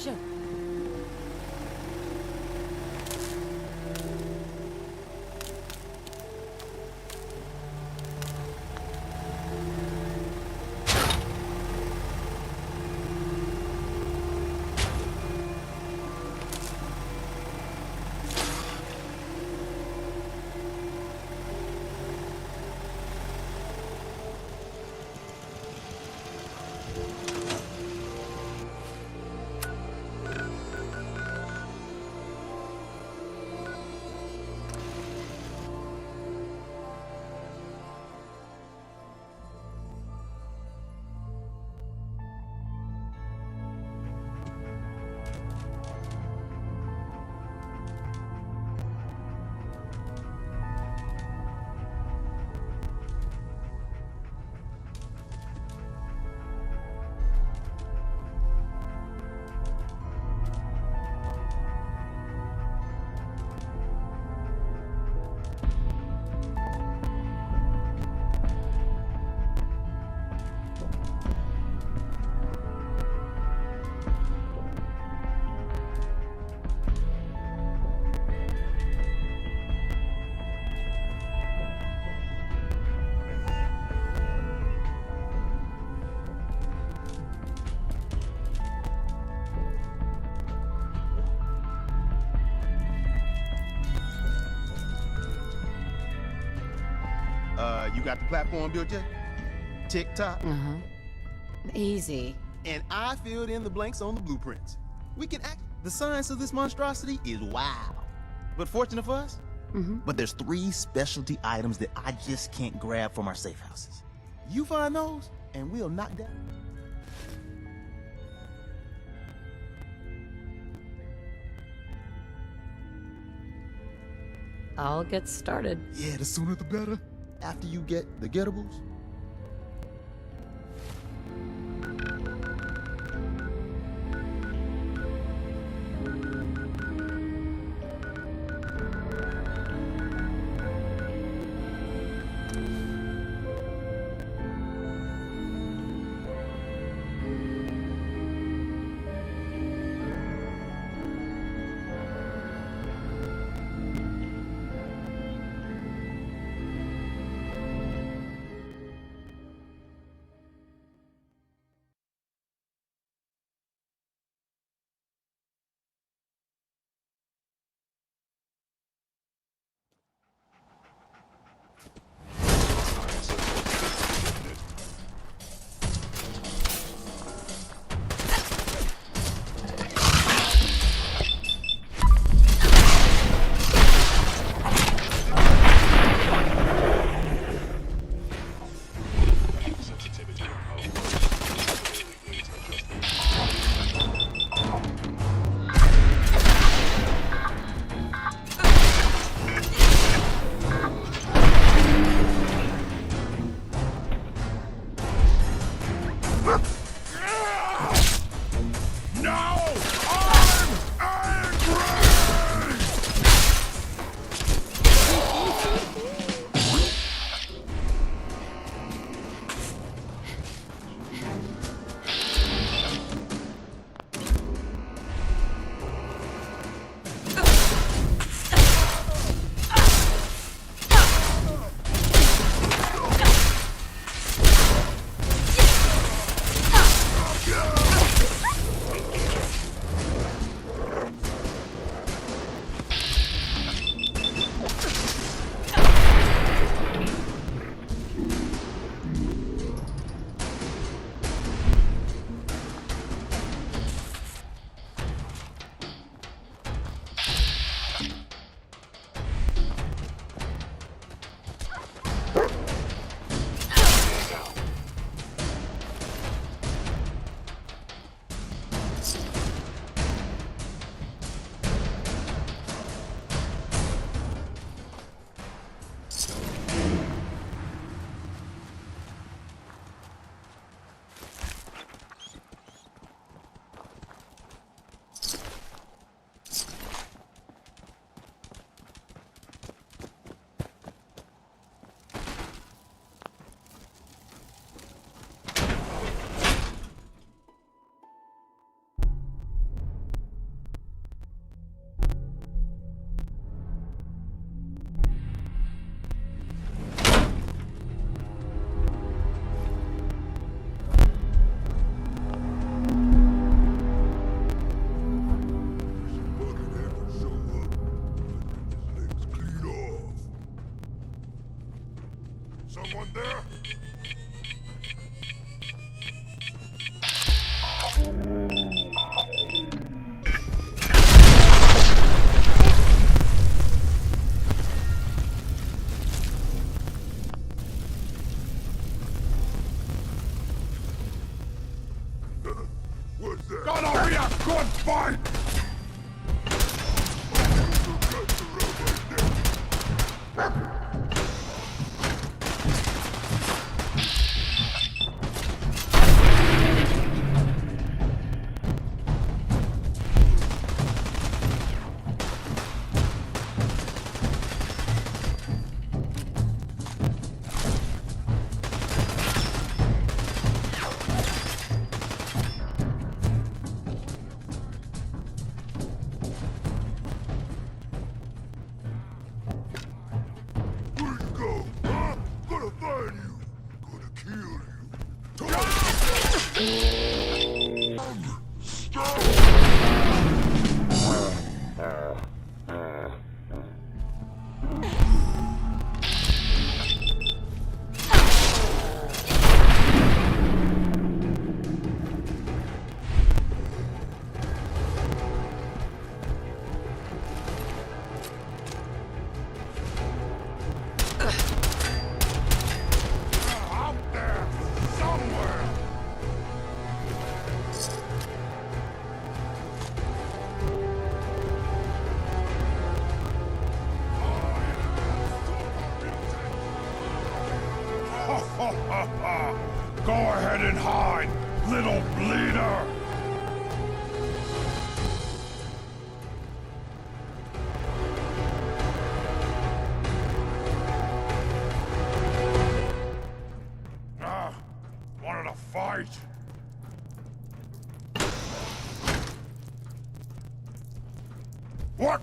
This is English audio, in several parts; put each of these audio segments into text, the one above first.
Sure. You got the platform built yet? Tick-tock. Easy. And I filled in the blanks on the blueprints. We can act. The science of this monstrosity is wild. But fortunate for us, but there's 3 specialty items that I just can't grab from our safe houses. You find those, and we'll knock down. I'll get started. Yeah, the sooner the better. After you get the gettables. Fight! Go ahead and hide, little bleeder! Wanted to fight? What?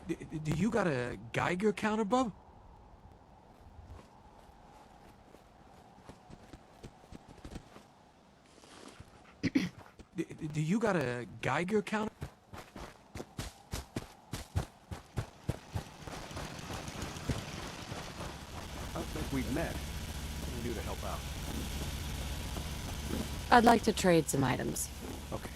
Do you got a Geiger counter, bub? Do you got a Geiger counter? I don't think we've met. What can we do to help out? I'd like to trade some items. Okay.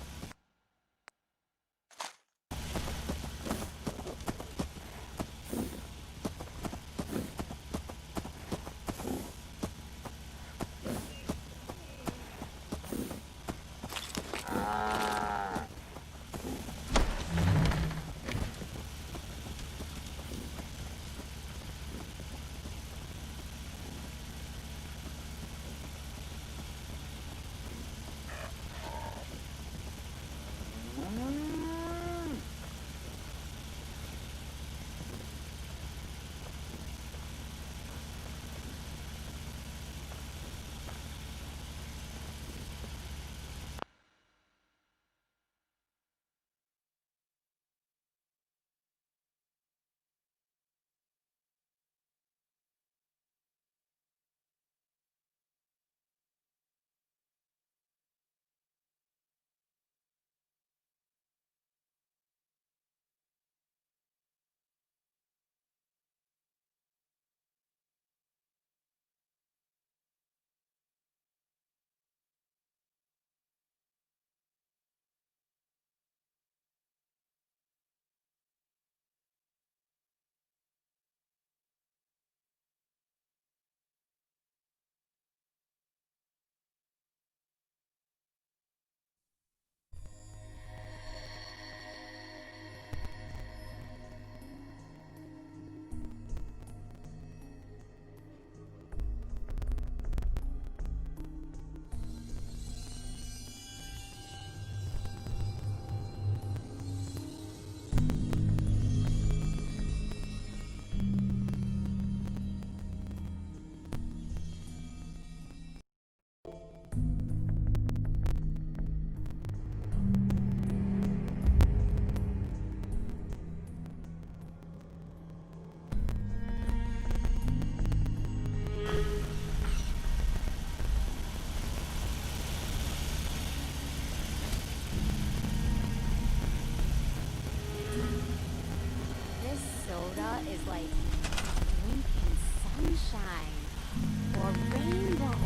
This soda is like drinking sunshine or rainbows.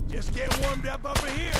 Just get warmed up over here.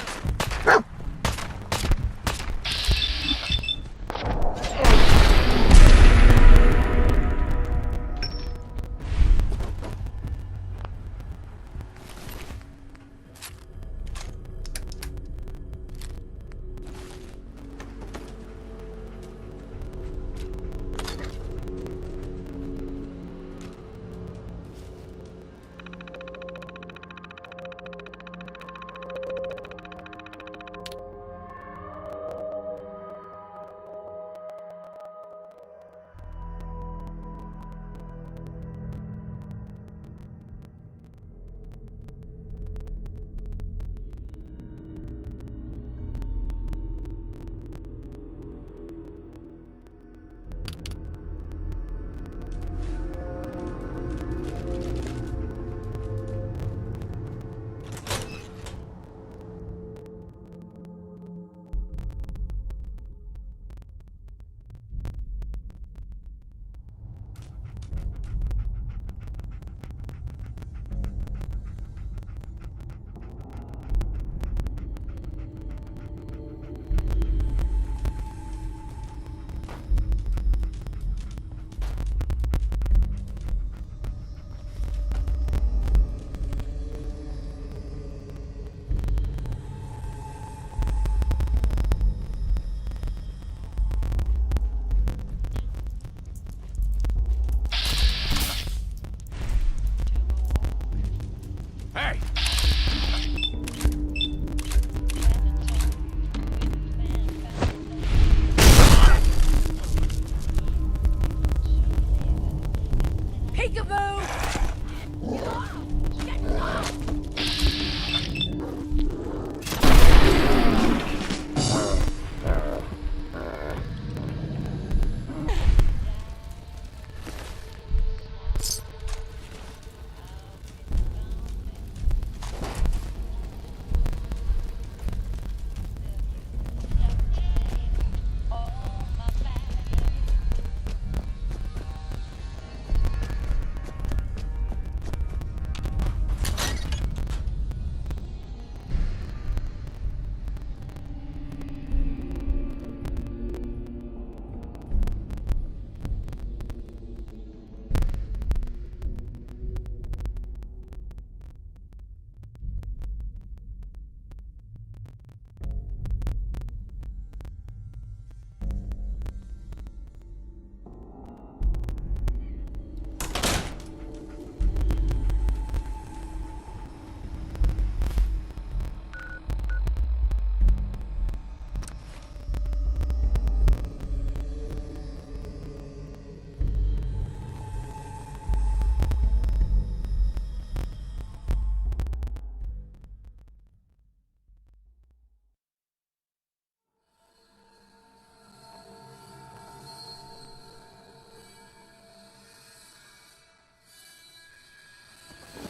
Hey! Peekaboo!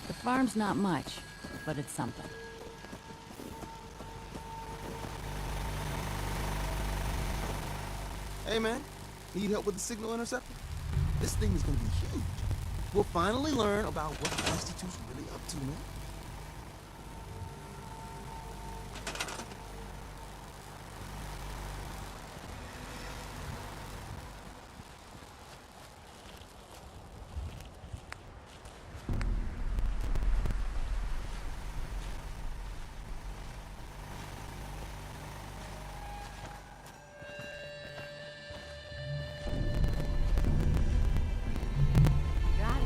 The farm's not much, but it's something. Hey, man. Need help with the signal interceptor? This thing is gonna be huge. We'll finally learn about what the Institute's really up to, man. Got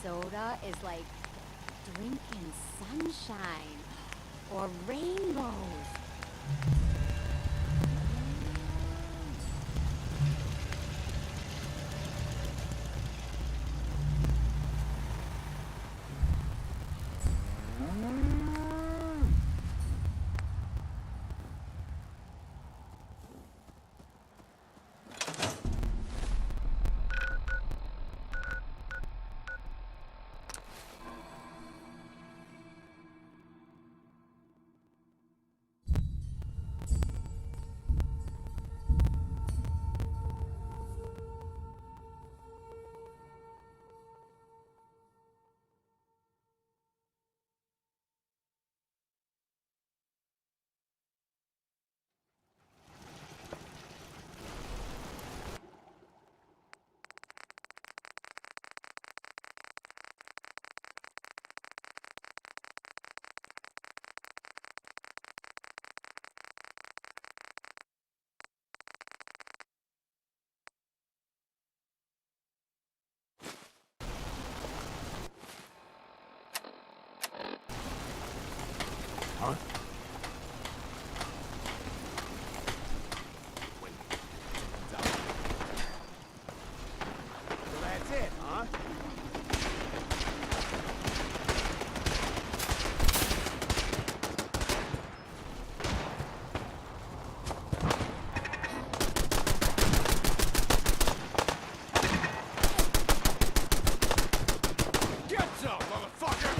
soda is like drinking sunshine or rainbows. Huh? Wait. It's out. So that's it, huh? Get some, motherfucker!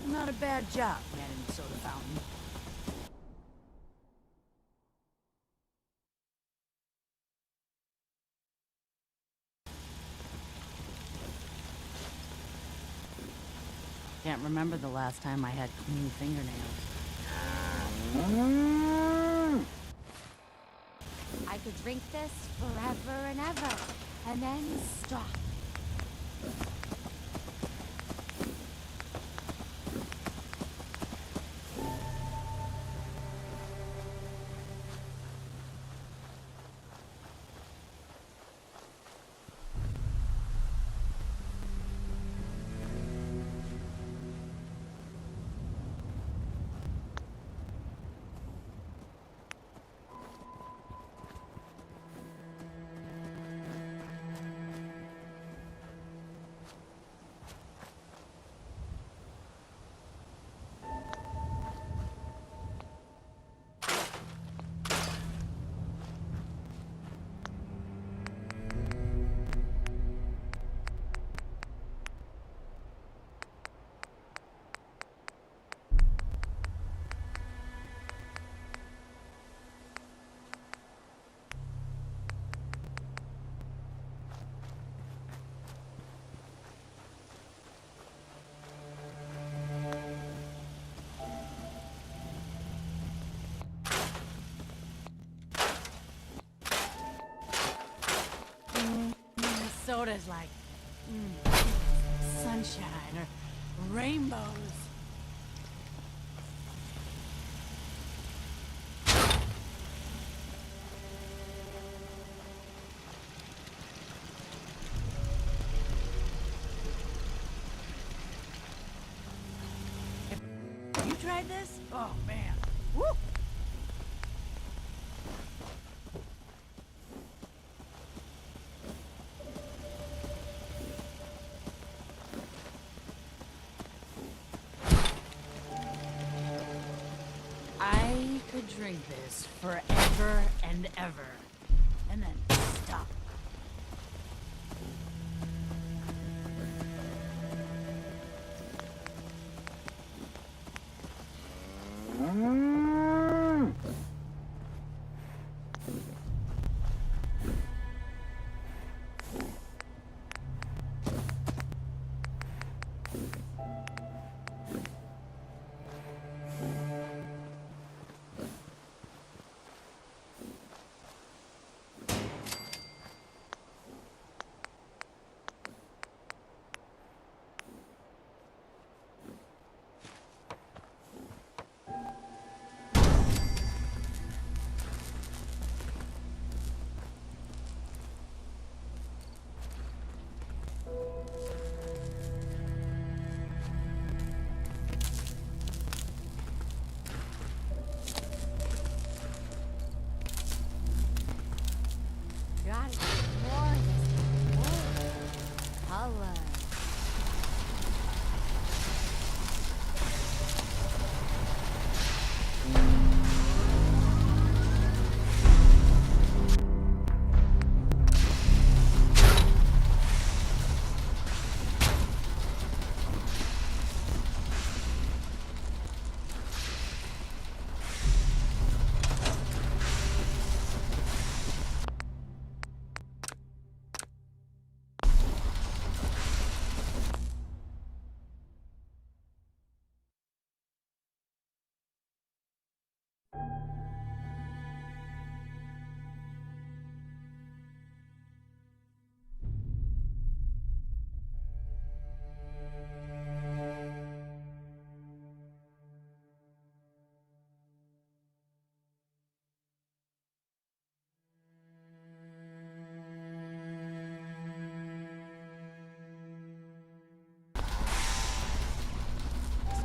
Not a bad job, manning the soda fountain. Can't remember the last time I had clean fingernails. I could drink this forever and ever, and then stop. Soda's like sunshine or rainbows. You tried this? Oh man. Woo! I could drink this forever and ever, and then stop. Got it. Glorious. Color.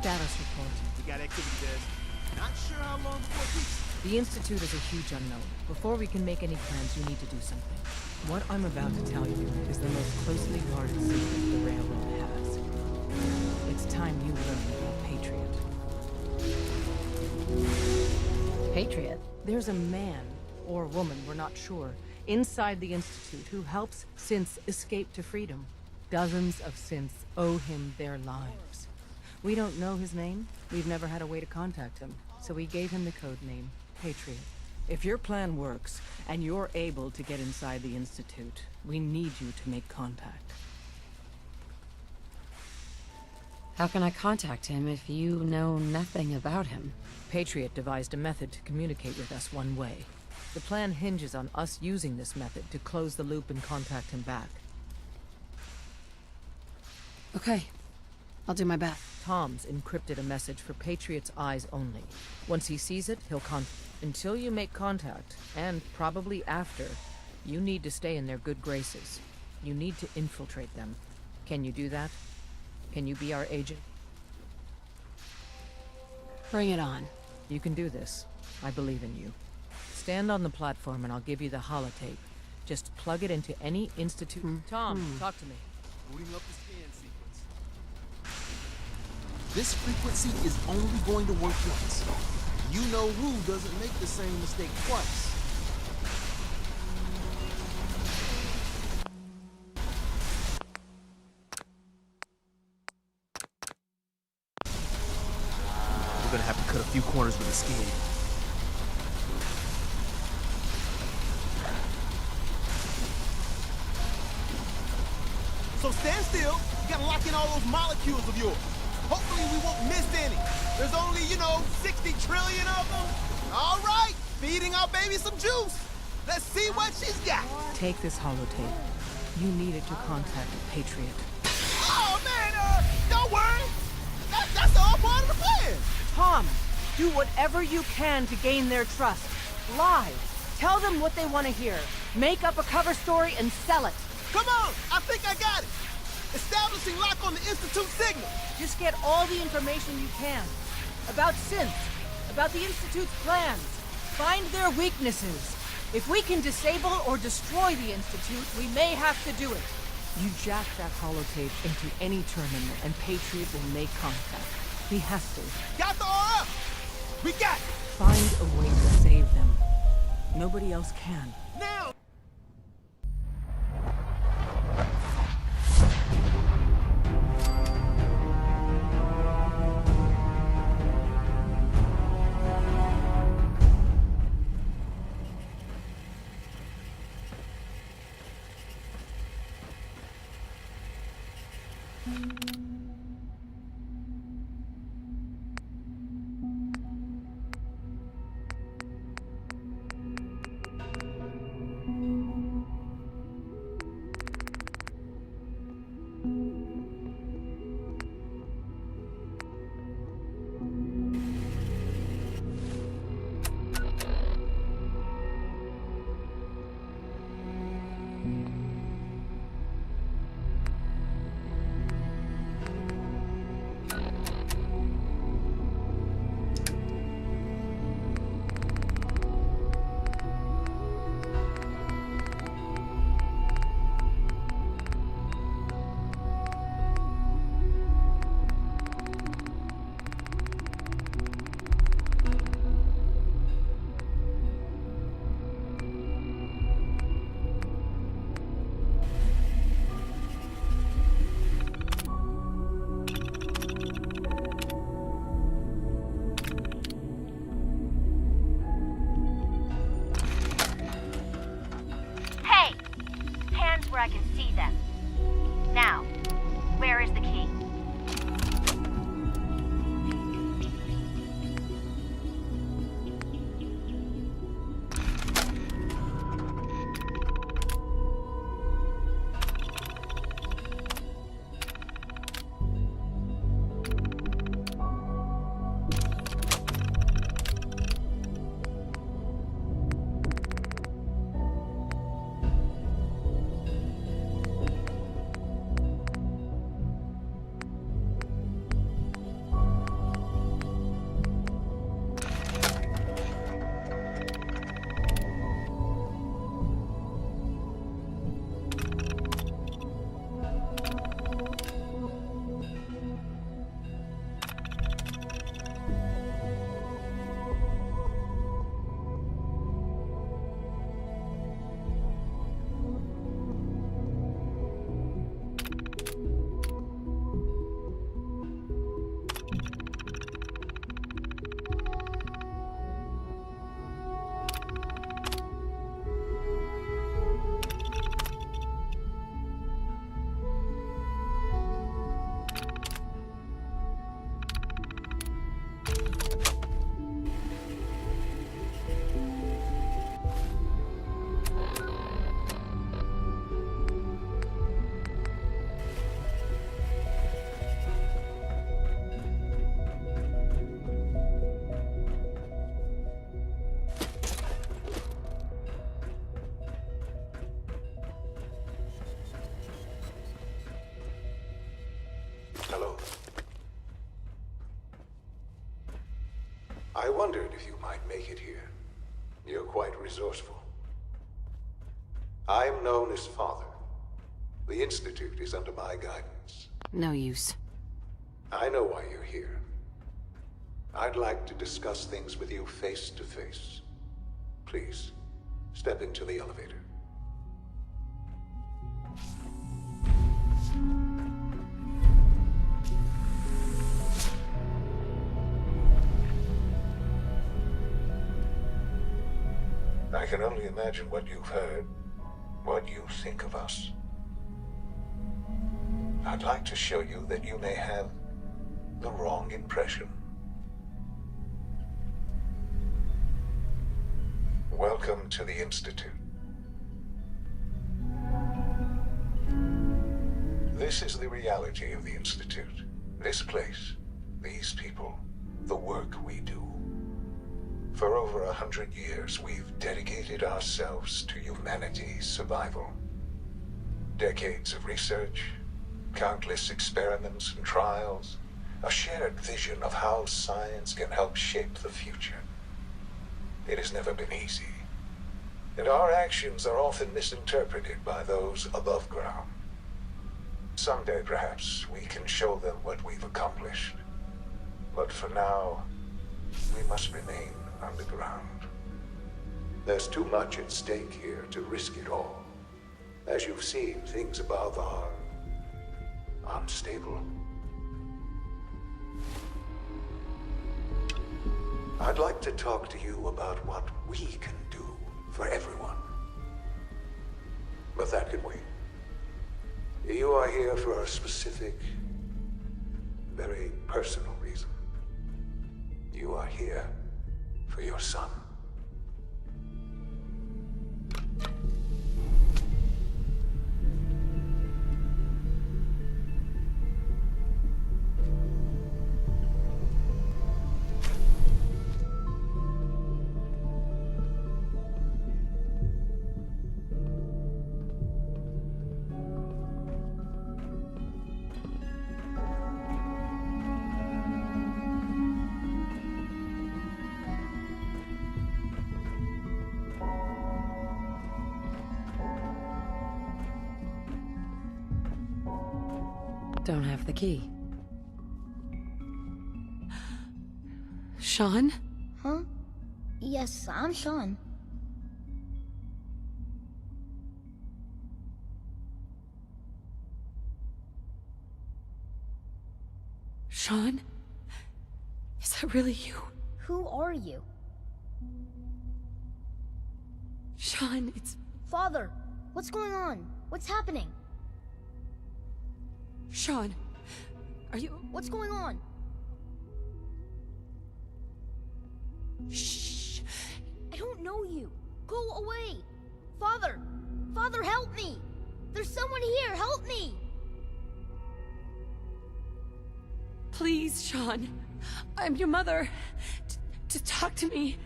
Status report. We got activity, Des. Not sure how long before peace. The Institute is a huge unknown. Before we can make any plans, you need to do something. What I'm about to tell you is the most closely guarded secret the Railroad has. It's time you learn about Patriot. Patriot? There's a man, or woman, we're not sure, inside the Institute who helps synths escape to freedom. Dozens of synths owe him their lives. We don't know his name. We've never had a way to contact him. So we gave him the code name, Patriot. If your plan works, and you're able to get inside the Institute, we need you to make contact. How can I contact him if you know nothing about him? Patriot devised a method to communicate with us one way. The plan hinges on us using this method to close the loop and contact him back. Okay, I'll do my best. Tom's encrypted a message for Patriot's eyes only. Once he sees it, he'll Until you make contact, and probably after, you need to stay in their good graces. You need to infiltrate them. Can you do that? Can you be our agent? Bring it on. You can do this. I believe in you. Stand on the platform and I'll give you the holotape. Just plug it into any institute. Tom, talk to me. Booting up the scan sequence. This frequency is only going to work once. You know who doesn't make the same mistake twice. We're gonna have to cut a few corners with the skin. So stand still. You gotta lock in all those molecules of yours. Hopefully we won't miss any. There's only, 60 trillion of them. All right, feeding our baby some juice. Let's see what she's got. Take this holotape. You need it to contact Patriot. Oh, man, don't worry. That's all part of the plan. Tom, do whatever you can to gain their trust. Lie. Tell them what they want to hear. Make up a cover story and sell it. Come on, I think I got it. Establishing lock on the Institute signal. Just get all the information you can. About synth, about the Institute's plans. Find their weaknesses. If we can disable or destroy the Institute, we may have to do it. You jack that holotape into any terminal and Patriot will make contact. He has to. Got the RF. We got it. Find a way to save them. Nobody else can. Now. where I can see them. Now, where is the key? wondered if you might make it here. You're quite resourceful. I am known as Father. The Institute is under my guidance. No use. I know why you're here. I'd like to discuss things with you face to face. Please, step into the elevator. I can only imagine what you've heard, what you think of us. I'd like to show you that you may have the wrong impression. Welcome to the Institute. This is the reality of the Institute. This place, these people, the work we do. For over 100 years, we've dedicated ourselves to humanity's survival. Decades of research, countless experiments and trials, a shared vision of how science can help shape the future. It has never been easy, and our actions are often misinterpreted by those above ground. Someday, perhaps, we can show them what we've accomplished. But for now, we must remain underground. There's too much at stake here to risk it all. As you've seen, things above are unstable. I'd like to talk to you about what we can do for everyone. But that can wait. You are here for a specific, very personal reason. You are here for your son. Don't have the key. Sean? Huh? Yes, I'm Sean. Sean? Is that really you? Who are you? Sean, it's... Father, what's going on? What's happening? Sean, are you... What's going on? Shh. I don't know you. Go away. Father! Father, help me! There's someone here, help me! Please, Sean. I'm your mother. To talk to me.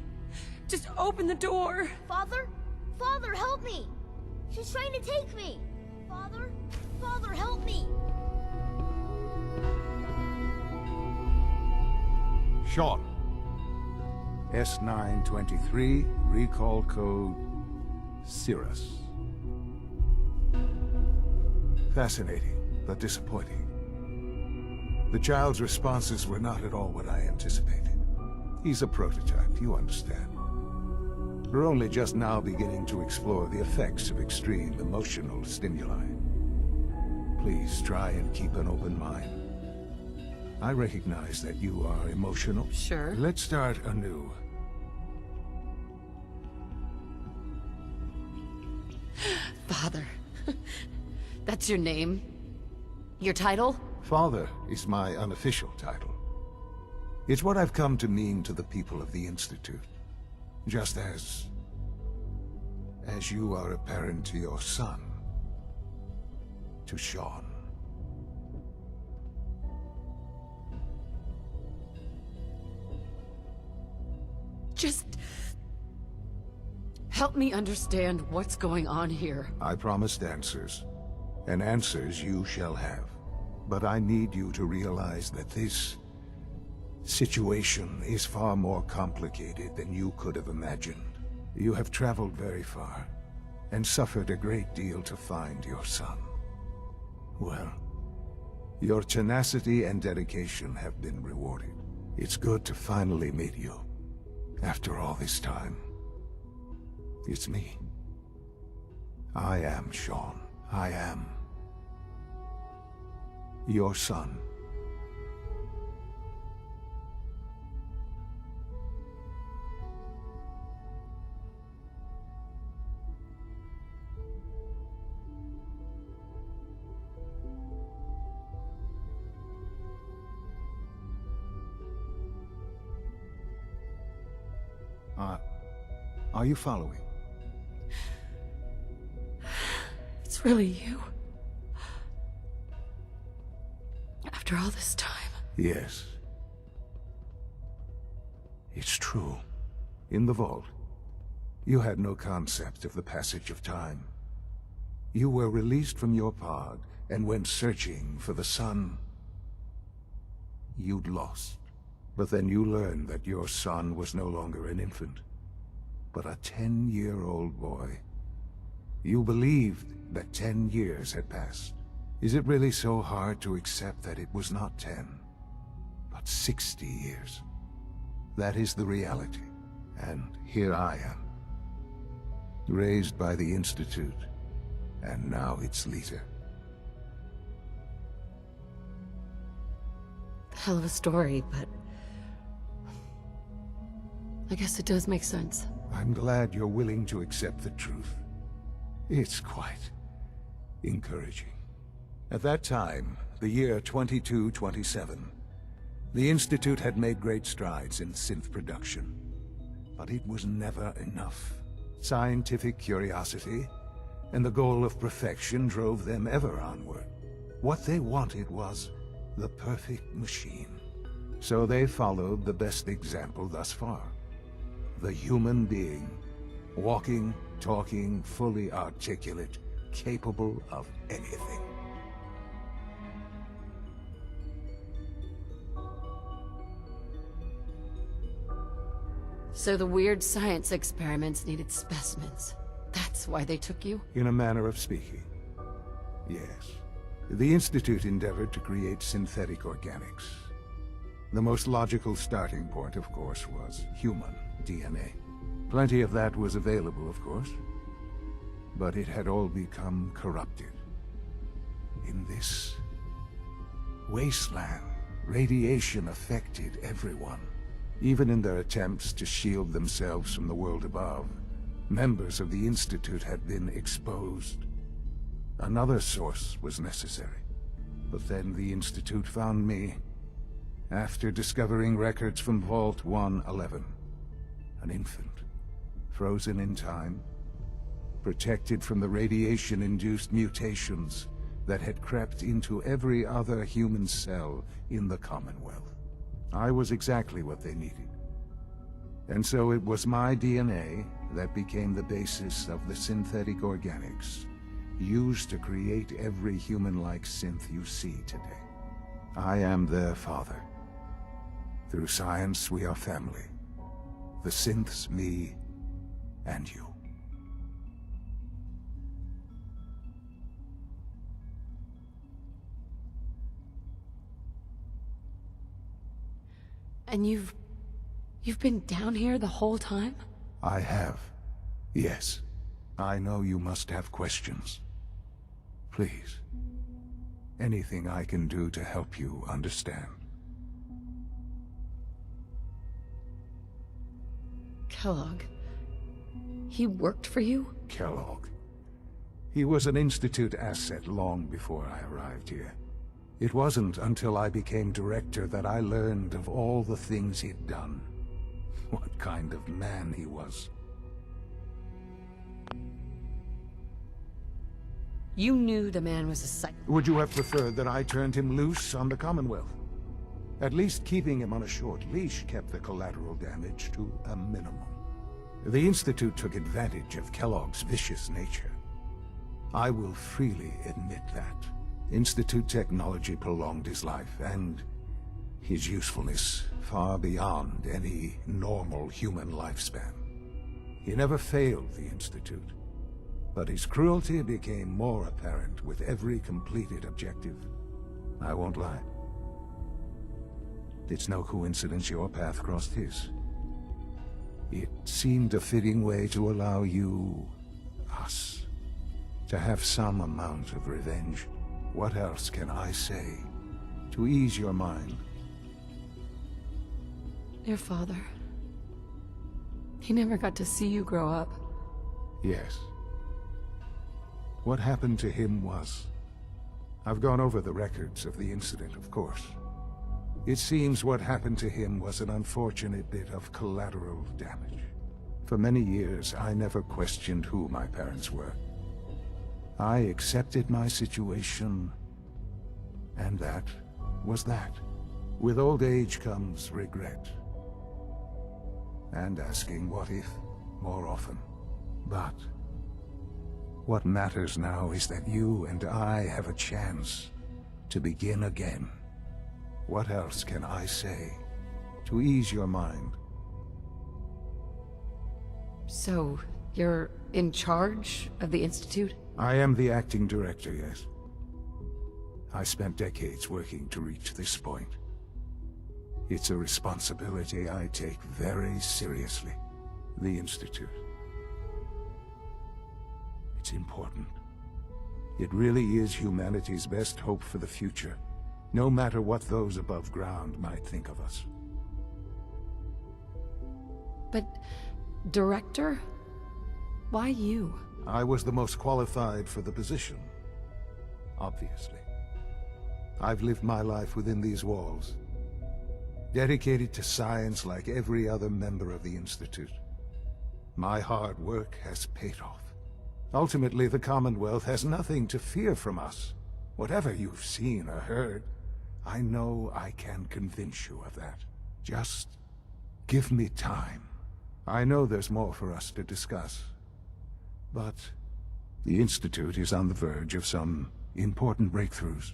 Just open the door. Father? Father, help me! She's trying to take me! Father? Father, help me! Sean. S923, recall code Cirrus. Fascinating, but disappointing. The child's responses were not at all what I anticipated. He's a prototype, you understand. We're only just now beginning to explore the effects of extreme emotional stimuli. Please try and keep an open mind. I recognize that you are emotional. Sure. Let's start anew. Father. That's your name? Your title? Father is my unofficial title. It's what I've come to mean to the people of the Institute. Just as you are a parent to your son. To Sean. Just... help me understand what's going on here. I promised answers, and answers you shall have. But I need you to realize that this situation is far more complicated than you could have imagined. You have traveled very far, and suffered a great deal to find your son. Well, your tenacity and dedication have been rewarded. It's good to finally meet you, after all this time. It's me. I am Sean. I am your son. Are you following? It's really you. After all this time. Yes. It's true. In the vault, you had no concept of the passage of time. You were released from your pod and went searching for the son you'd lost. But then you learned that your son was no longer an infant, but a 10-year-old boy. You believed that 10 years had passed. Is it really so hard to accept that it was not 10, but 60 years? That is the reality, and here I am. Raised by the Institute, and now its leader. Hell of a story, but I guess it does make sense. I'm glad you're willing to accept the truth. It's quite encouraging. At that time, the year 2227, the Institute had made great strides in synth production. But it was never enough. Scientific curiosity and the goal of perfection drove them ever onward. What they wanted was the perfect machine. So they followed the best example thus far. The human being, walking, talking, fully articulate, capable of anything. So the weird science experiments needed specimens. That's why they took you? In a manner of speaking, yes. The Institute endeavored to create synthetic organics. The most logical starting point, of course, was human DNA. Plenty of that was available, of course, but it had all become corrupted. In this wasteland, radiation affected everyone. Even in their attempts to shield themselves from the world above, members of the Institute had been exposed. Another source was necessary. But then the Institute found me, after discovering records from Vault 111. An infant, frozen in time, protected from the radiation-induced mutations that had crept into every other human cell in the Commonwealth. I was exactly what they needed. And so it was my DNA that became the basis of the synthetic organics, used to create every human-like synth you see today. I am their father. Through science, we are family. The synths, me, and you. And you've been down here the whole time? I have. Yes. I know you must have questions. Please. Anything I can do to help you understand. Kellogg. He worked for you? Kellogg. He was an Institute asset long before I arrived here. It wasn't until I became director that I learned of all the things he'd done. What kind of man he was. You knew the man was a psych— Would you have preferred that I turned him loose on the Commonwealth? At least keeping him on a short leash kept the collateral damage to a minimum. The Institute took advantage of Kellogg's vicious nature. I will freely admit that. Institute technology prolonged his life, and his usefulness far beyond any normal human lifespan. He never failed the Institute, but his cruelty became more apparent with every completed objective. I won't lie. It's no coincidence your path crossed his. It seemed a fitting way to allow you, us, to have some amount of revenge. What else can I say to ease your mind? Your father. He never got to see you grow up. Yes. What happened to him was... I've gone over the records of the incident, of course. It seems what happened to him was an unfortunate bit of collateral damage. For many years, I never questioned who my parents were. I accepted my situation, and that was that. With old age comes regret. And asking what if more often. But what matters now is that you and I have a chance to begin again. What else can I say to ease your mind? So, you're in charge of the Institute? I am the acting director, yes. I spent decades working to reach this point. It's a responsibility I take very seriously. The Institute. It's important. It really is humanity's best hope for the future, no matter what those above ground might think of us. But... Director? Why you? I was the most qualified for the position, obviously. I've lived my life within these walls, dedicated to science like every other member of the Institute. My hard work has paid off. Ultimately, the Commonwealth has nothing to fear from us. Whatever you've seen or heard, I know I can convince you of that. Just give me time. I know there's more for us to discuss, but the Institute is on the verge of some important breakthroughs.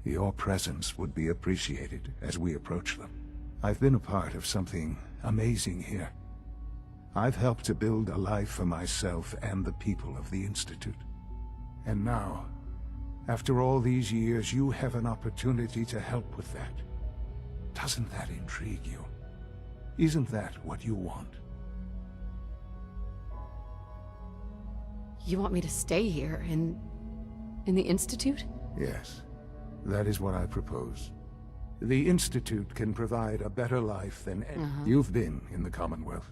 Your presence would be appreciated as we approach them. I've been a part of something amazing here. I've helped to build a life for myself and the people of the Institute. And now, after all these years, you have an opportunity to help with that. Doesn't that intrigue you? Isn't that what you want? You want me to stay here, in the Institute? Yes, that is what I propose. The Institute can provide a better life than You've been in the Commonwealth.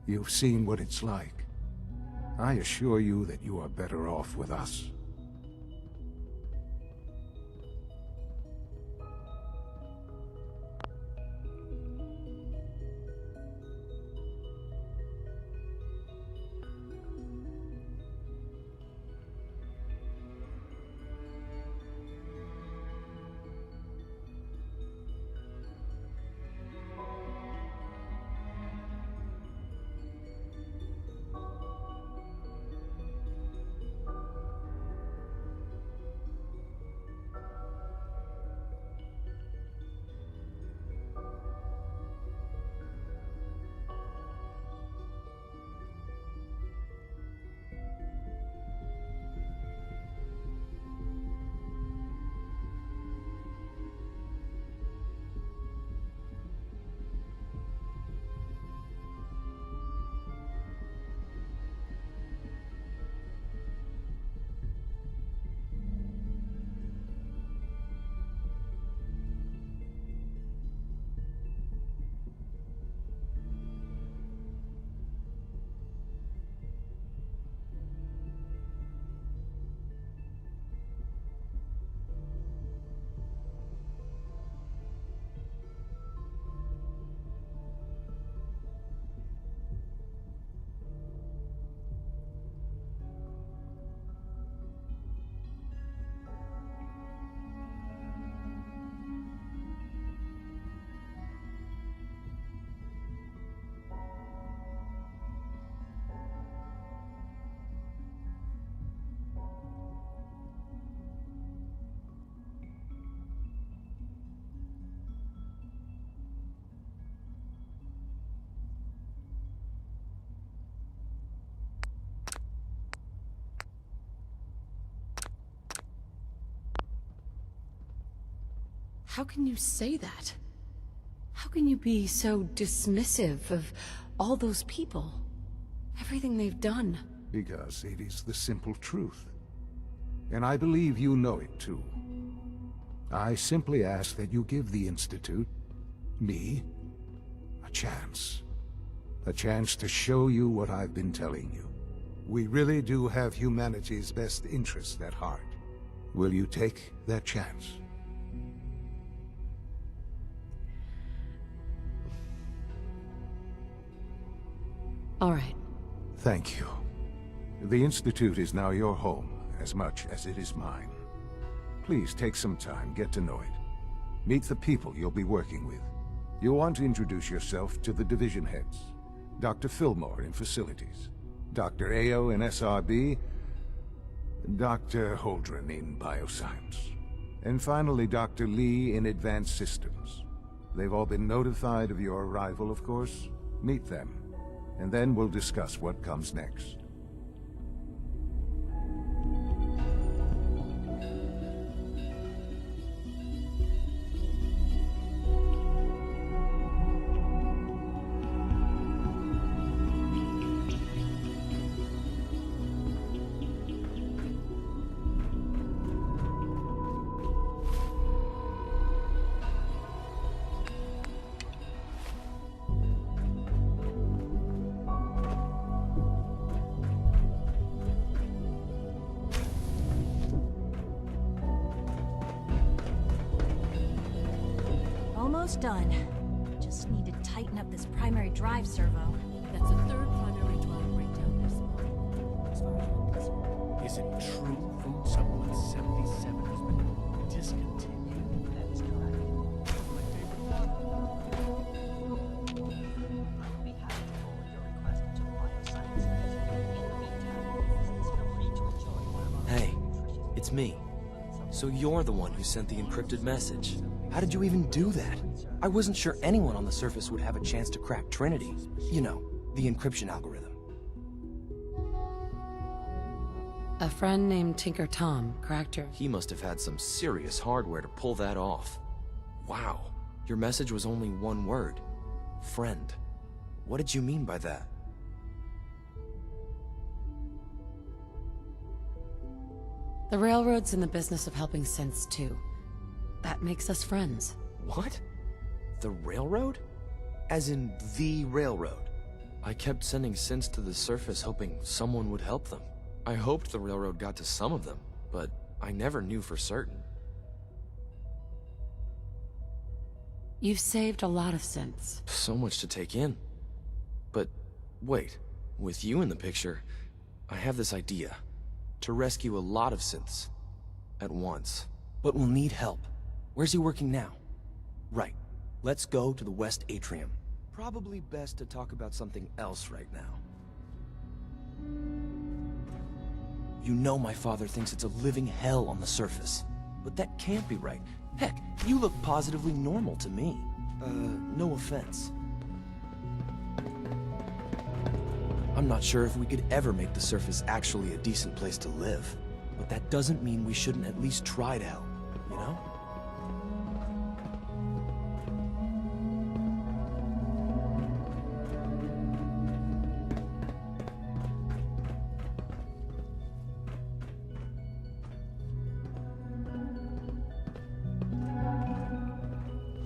You've seen what it's like. I assure you that you are better off with us. How can you say that? How can you be so dismissive of all those people? Everything they've done. Because it is the simple truth. And I believe you know it too. I simply ask that you give the Institute, me, a chance. A chance to show you what I've been telling you. We really do have humanity's best interest at heart. Will you take that chance? All right. Thank you. The Institute is now your home, as much as it is mine. Please take some time, get to know it. Meet the people you'll be working with. You'll want to introduce yourself to the division heads. Dr. Fillmore in Facilities, Dr. Ayo in SRB, Dr. Holdren in Bioscience, and finally Dr. Lee in Advanced Systems. They've all been notified of your arrival, of course. Meet them, and then we'll discuss what comes next. Almost done. Just need to tighten up this primary drive servo. That's a third primary drive breakdown this month. As far as I'm concerned. Is it true Food Supplement 77 has been discontinued? That is correct. My favorite one. I'll be happy to forward your request to the Bioscience Division. In the meantime, please feel free to enjoy one of our Hey, it's me. So you're the one who sent the encrypted message. How did you even do that? I wasn't sure anyone on the surface would have a chance to crack Trinity. You know, the encryption algorithm. A friend named Tinker Tom cracked her. He must have had some serious hardware to pull that off. Wow, your message was only one word. Friend. What did you mean by that? The Railroad's in the business of helping synths too. That makes us friends. What? The Railroad? As in the Railroad? I kept sending synths to the surface hoping someone would help them. I hoped the Railroad got to some of them, but I never knew for certain. You've saved a lot of synths. So much to take in. But wait, with you in the picture, I have this idea. To rescue a lot of synths. At once. But we'll need help. Where's he working now? Right. Let's go to the West Atrium. Probably best to talk about something else right now. You know my father thinks it's a living hell on the surface. But that can't be right. Heck, you look positively normal to me. No offense. I'm not sure if we could ever make the surface actually a decent place to live. But that doesn't mean we shouldn't at least try to help, you know?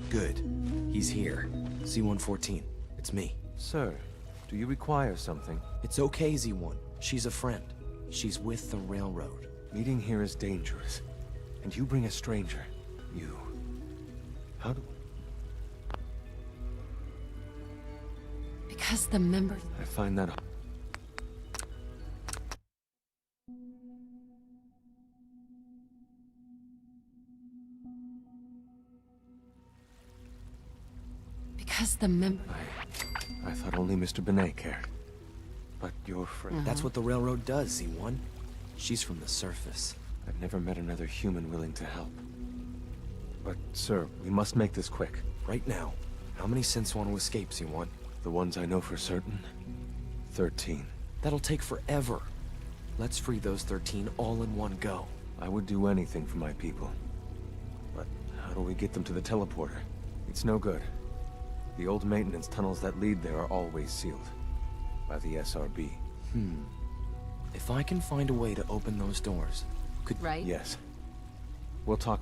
Good. He's here. Z-114. It's me. Sir, do you require something? It's okay, Z-1. She's a friend. She's with the Railroad. Meeting here is dangerous. And you bring a stranger. You... How do... Because the members... I find that... Because the member... I thought only Mr. Benet cared. But your friend... That's what the Railroad does, Z-1. She's from the surface. I've never met another human willing to help. But, sir, we must make this quick. Right now. How many synths want to escape, Z-1? The ones I know for certain? 13. That'll take forever. Let's free those 13 all in one go. I would do anything for my people. But How do we get them to the teleporter? It's no good. The old maintenance tunnels that lead there are always sealed. By the SRB. If I can find a way to open those doors, could... Right? Yes. We'll talk...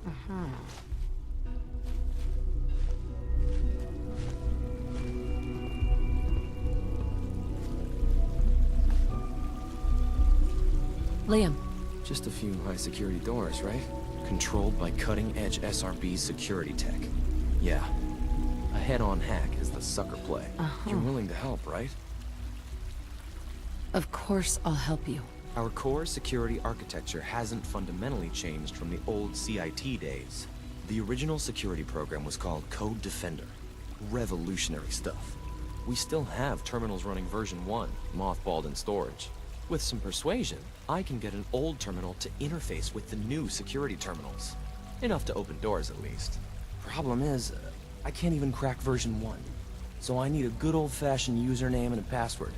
Liam. Just a few high-security doors, right? Controlled by cutting-edge SRB security tech. Yeah. A head-on hack is the sucker play. You're willing to help, right? Of course I'll help you. Our core security architecture hasn't fundamentally changed from the old CIT days. The original security program was called Code Defender. Revolutionary stuff. We still have terminals running version 1, mothballed in storage. With some persuasion, I can get an old terminal to interface with the new security terminals. Enough to open doors, at least. Problem is, I can't even crack version 1. So I need a good old-fashioned username and a password.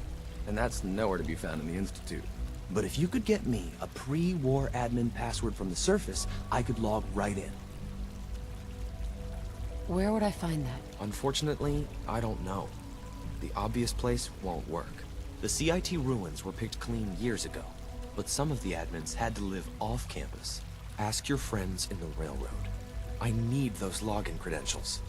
And that's nowhere to be found in the Institute. But if you could get me a pre-war admin password from the surface, I could log right in. Where would I find that? Unfortunately, I don't know. The obvious place won't work. The CIT ruins were picked clean years ago, but some of the admins had to live off campus. Ask your friends in the railroad. I need those login credentials.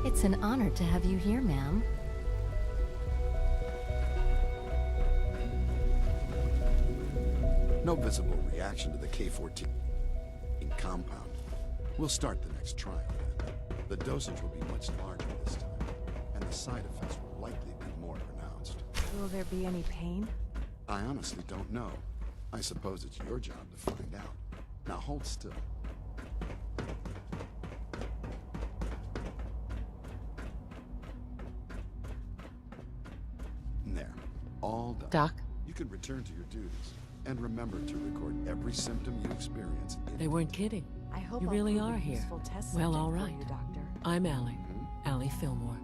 It's an honor to have you here, ma'am. No visible reaction to the K-14 compound. We'll start the next trial then. The dosage will be much larger this time, and the side effects will likely be more pronounced. Will there be any pain? I honestly don't know. I suppose it's your job to find out. Now hold still. There. All done. Doc? You can return to your duties. And remember to record every symptom you experience. They weren't kidding. I hope You I'll really prove a are here. useful test Well, subject all for right. you, Doctor. I'm Allie. Allie Fillmore.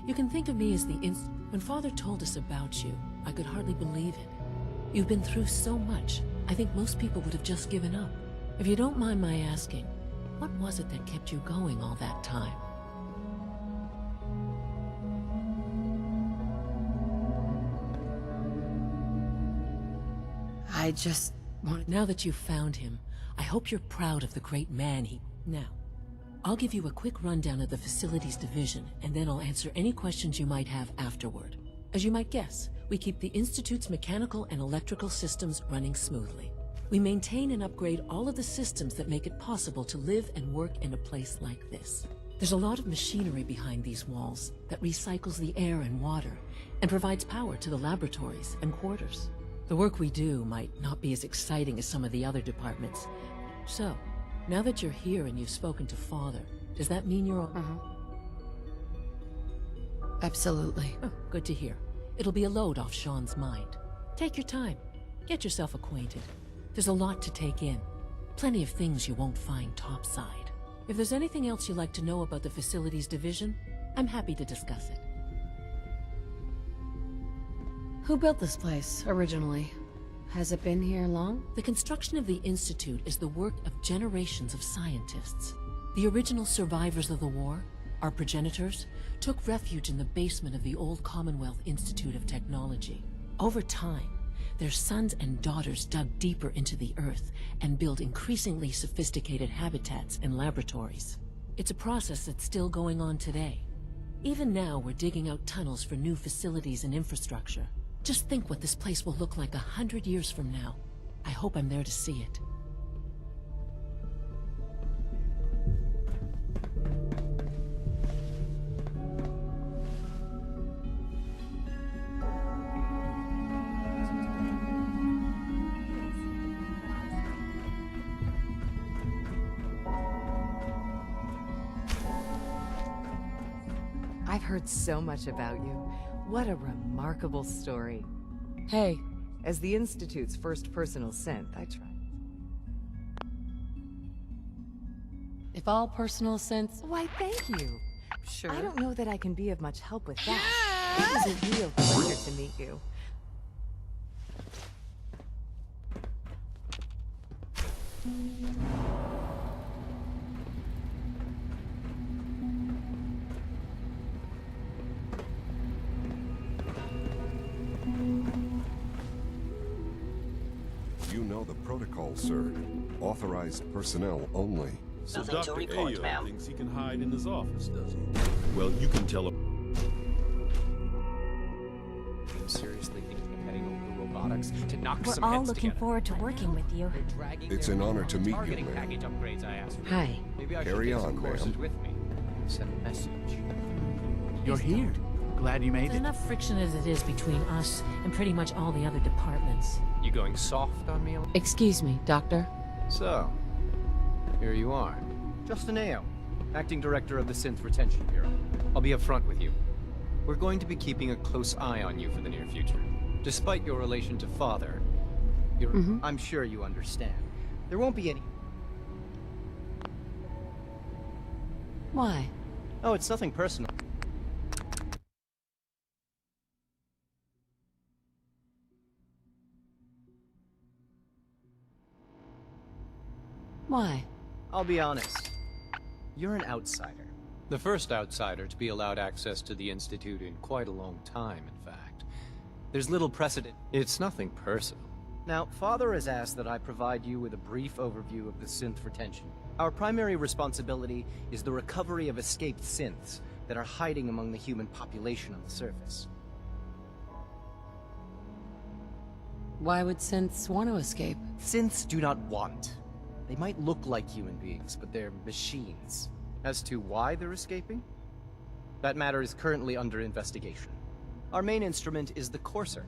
You can think of me as the When Father told us about you, I could hardly believe it. You've been through so much, I think most people would have just given up. If you don't mind my asking, what was it that kept you going all that time? I just wanted... Now that you've found him, I hope you're proud of the great man he... Now, I'll give you a quick rundown of the Facilities Division, and then I'll answer any questions you might have afterward. As you might guess, we keep the Institute's mechanical and electrical systems running smoothly. We maintain and upgrade all of the systems that make it possible to live and work in a place like this. There's a lot of machinery behind these walls that recycles the air and water, and provides power to the laboratories and quarters. The work we do might not be as exciting as some of the other departments. So, now that you're here and you've spoken to Father, does that mean you're all... Absolutely. Oh, good to hear. It'll be a load off Sean's mind. Take your time. Get yourself acquainted. There's a lot to take in. Plenty of things you won't find topside. If there's anything else you'd like to know about the Facilities Division, I'm happy to discuss it. Who built this place, originally? Has it been here long? The construction of the Institute is the work of generations of scientists. The original survivors of the war, our progenitors, took refuge in the basement of the old Commonwealth Institute of Technology. Over time, their sons and daughters dug deeper into the earth and built increasingly sophisticated habitats and laboratories. It's a process that's still going on today. Even now, we're digging out tunnels for new facilities and infrastructure. Just think what this place will look like 100 years from now. I hope I'm there to see it. I've heard so much about you. What a remarkable story. Hey, as the Institute's first personal synth, I try. If all personal synths... Why, thank you. Sure. I don't know that I can be of much help with that. It was a real pleasure to meet you. You know the protocol, sir. Authorized personnel only. So Nothing to Dr. report, Ayo ma'am. thinks he can hide in his office, does he? Well, you can tell him. I'm seriously thinking of heading over to robotics to knock We're some all heads looking together. forward to working with you. It's an honor to meet you, Targeting ma'am. package upgrades I asked for. Hi. Maybe I Carry should take on, some courses ma'am. with me. Send a message. You're here. Glad you made There's it. enough friction as it is between us and pretty much all the other departments. You going soft on me? Excuse me, Doctor. So, here you are. Justin Ayo, Acting Director of the Synth Retention Bureau. I'll be upfront with you. We're going to be keeping a close eye on you for the near future. Despite your relation to Father, I'm sure you understand. There won't be any... Why? Oh, it's nothing personal. Why? I'll be honest. You're an outsider. The first outsider to be allowed access to the Institute in quite a long time, in fact. There's little precedent. It's nothing personal. Now, Father has asked that I provide you with a brief overview of the synth retention. Our primary responsibility is the recovery of escaped synths that are hiding among the human population on the surface. Why would synths want to escape? Synths do not want. They might look like human beings, but they're machines. As to why they're escaping? That matter is currently under investigation. Our main instrument is the Courser,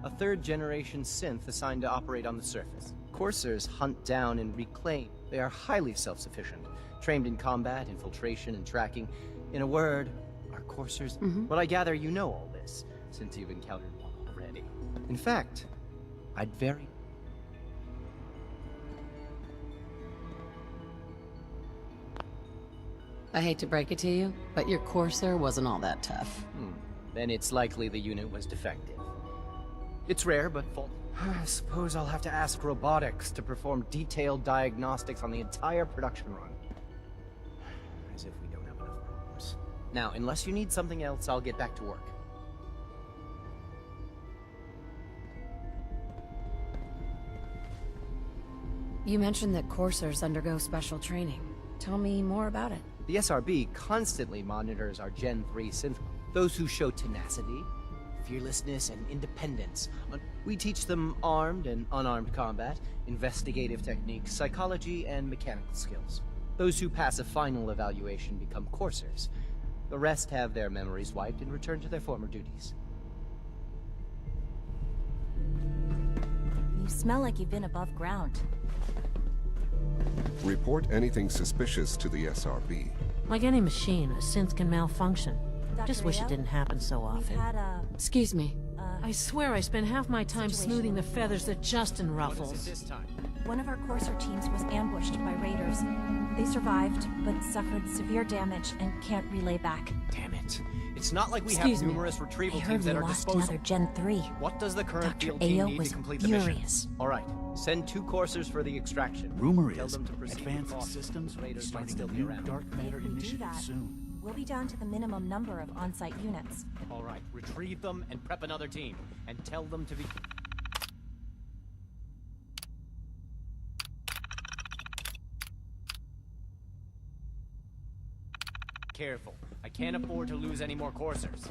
a third-generation synth assigned to operate on the surface. Coursers hunt down and reclaim. They are highly self-sufficient, trained in combat, infiltration, and tracking. In a word, our Coursers... But I gather you know all this, since you've encountered one already. In fact, I'd very... I hate to break it to you, but your Courser wasn't all that tough. Then it's likely the unit was defective. It's rare, but fault. I suppose I'll have to ask robotics to perform detailed diagnostics on the entire production run. As if we don't have enough problems. Now, unless you need something else, I'll get back to work. You mentioned that coursers undergo special training. Tell me more about it. The SRB constantly monitors our Gen 3 synth. Those who show tenacity, fearlessness, and independence. We teach them armed and unarmed combat, investigative techniques, psychology, and mechanical skills. Those who pass a final evaluation become coursers. The rest have their memories wiped and return to their former duties. You smell like you've been above ground. Report anything suspicious to the SRB. Like any machine, a synth can malfunction. Just wish it Ayo? didn't happen so often. Had a... Excuse me. I swear I spend half my time smoothing the feathers that Justin ruffles. This time. One of our courser teams was ambushed by raiders. They survived, but suffered severe damage and can't relay back. Damn it. It's not like we Excuse have me. numerous retrieval I heard teams we at our lost disposal. another Gen 3. What does the current Dr. field team Ayo need was to complete the mission? furious. All right, send 2 coursers for the extraction. Rumor Tell is them to proceed with advanced caution. systems will be Raiders might starting still a be new around. dark matter If we do initiative that, soon. We'll be down to the minimum number of on-site units. All right, retrieve them and prep another team, and tell them to be... Careful. I can't afford to lose any more coursers.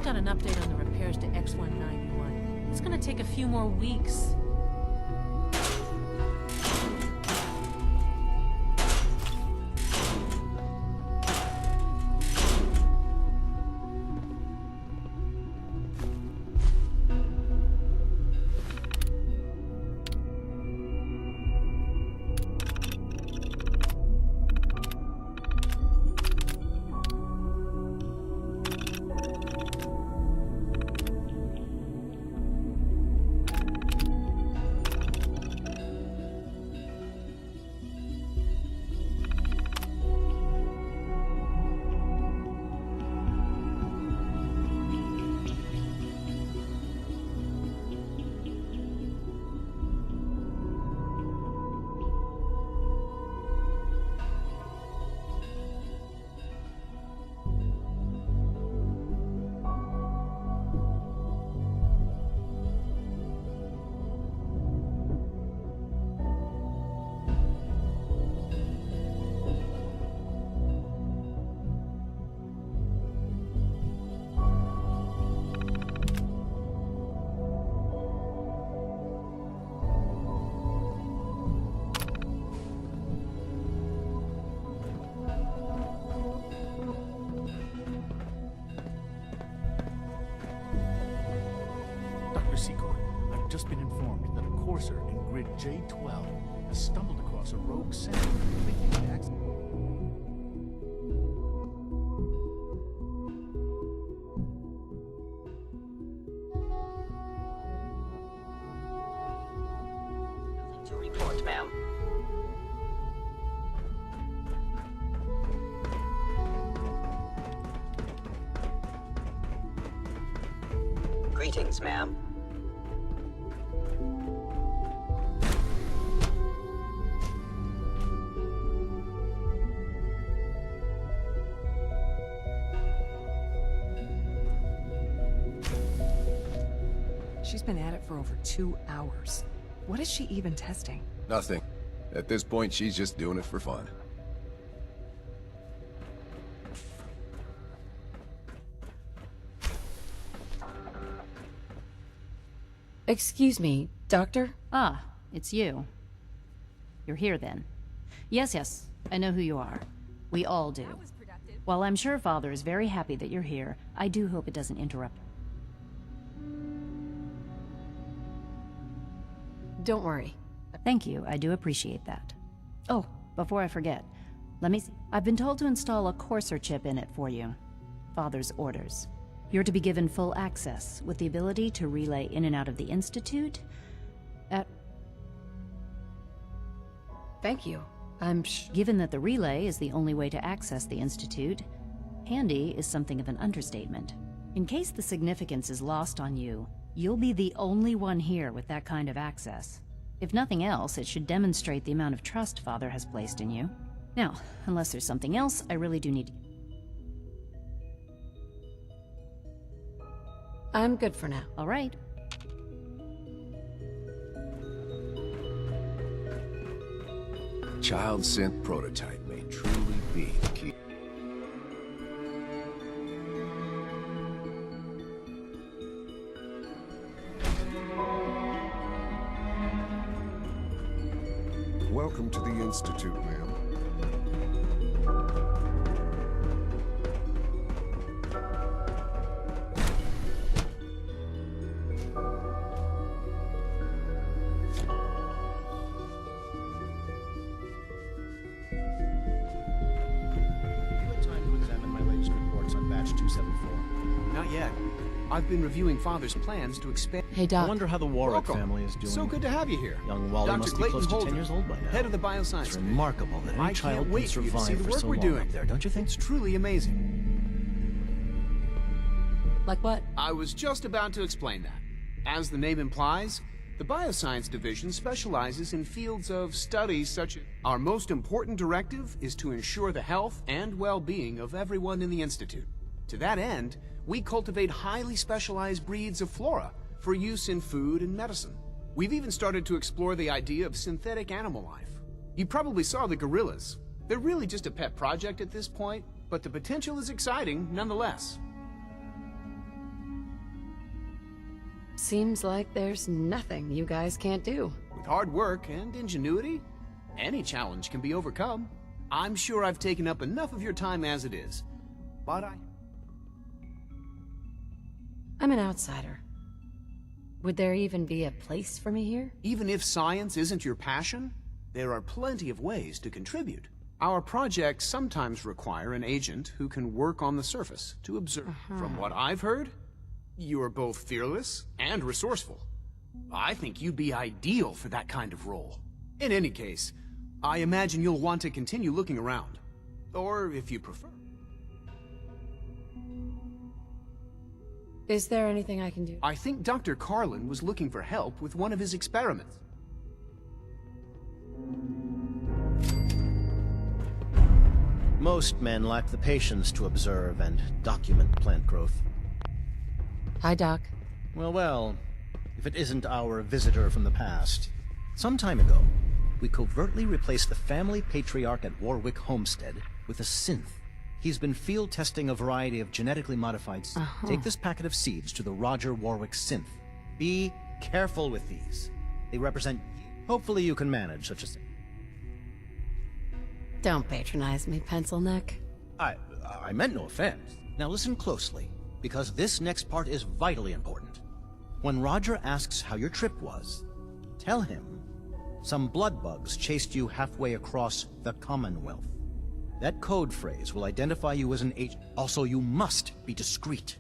just got an update on the repairs to X-191. It's gonna take a few more weeks. I've just been informed that a courser in grid J12 has stumbled across a rogue sensor completely by accident. Nothing to report, ma'am. Greetings, ma'am. She's been at it for over 2 hours. What is she even testing? Nothing. At this point, she's just doing it for fun. Excuse me, Doctor? Ah, it's you. You're here then. Yes, I know who you are. We all do. While I'm sure Father is very happy that you're here, I do hope it doesn't interrupt. Don't worry. Thank you, I do appreciate that. Oh, before I forget, let me see. I've been told to install a Courser chip in it for you. Father's orders. You're to be given full access, with the ability to relay in and out of the Institute at... Thank you. Given that the relay is the only way to access the Institute, handy is something of an understatement. In case the significance is lost on you, you'll be the only one here with that kind of access. If nothing else, it should demonstrate the amount of trust Father has placed in you. Now, unless there's something else, I really do need to... I'm good for now. All right. Child synth prototype may truly be the key. Welcome to the Institute, ma'am. Not yet. I've been reviewing Father's plans to expand... Hey, Doc. I wonder how the Warwick family is doing. So good to have you here. Young Wally must be close to 10 years old by now. Head of the bioscience. It's remarkable that any child can survive for so long up there, don't you think? It's truly amazing. Like what? I was just about to explain that. As the name implies, the Bioscience Division specializes in fields of study such as... Our most important directive is to ensure the health and well-being of everyone in the Institute. To that end, we cultivate highly specialized breeds of flora for use in food and medicine. We've even started to explore the idea of synthetic animal life. You probably saw the gorillas. They're really just a pet project at this point, but the potential is exciting nonetheless. Seems like there's nothing you guys can't do. With hard work and ingenuity, any challenge can be overcome. I'm sure I've taken up enough of your time as it is, but I'm an outsider. Would there even be a place for me here? even if science isn't your passion, there are plenty of ways to contribute. Our projects sometimes require an agent who can work on the surface to observe. From what I've heard, you are both fearless and resourceful. I think you'd be ideal for that kind of role. In any case, I imagine you'll want to continue looking around. Or, if you prefer. Is there anything I can do? I think Dr. Carlin was looking for help with one of his experiments. Most men lack the patience to observe and document plant growth. Hi, Doc. Well, if it isn't our visitor from the past. Some time ago, we covertly replaced the family patriarch at Warwick Homestead with a synth. He's been field testing a variety of genetically modified seeds. Take this packet of seeds to the Roger Warwick synth. Be careful with these. They represent you. Hopefully you can manage such a thing. Don't patronize me, pencil neck. I meant no offense. Now listen closely, because this next part is vitally important. When Roger asks how your trip was, tell him some blood bugs chased you halfway across the Commonwealth. That code phrase will identify you as an agent. Also, you must be discreet.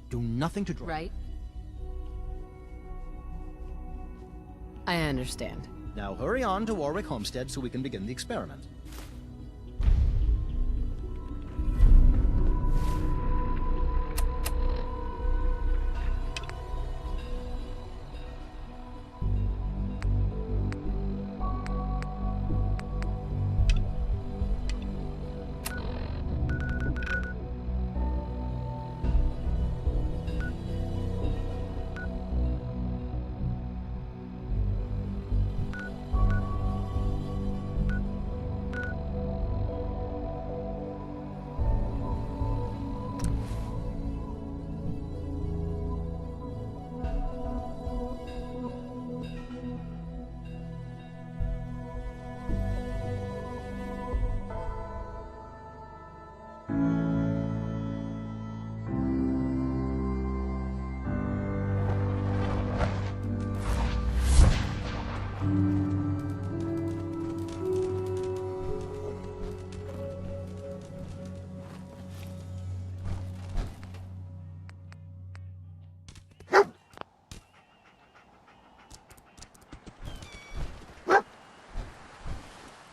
Do nothing to draw. Right. I understand. Now hurry on to Warwick Homestead so we can begin the experiment.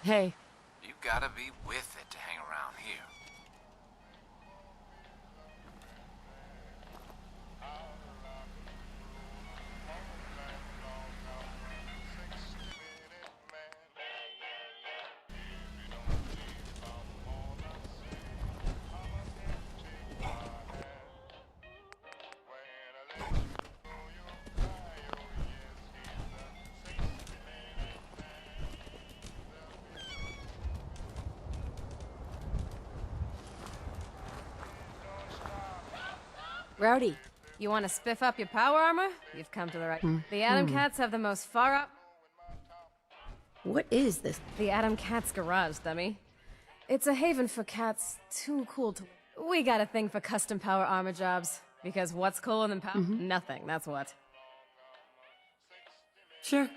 Hey. You gotta be with it to hang around here. Rowdy, you want to spiff up your power armor? You've come to the right. The Atom Cats have the most far up. What is this? The Atom Cats Garage, dummy. It's a haven for cats too cool to. We got a thing for custom power armor jobs. Because what's cooler than power? Nothing, that's what. Sure.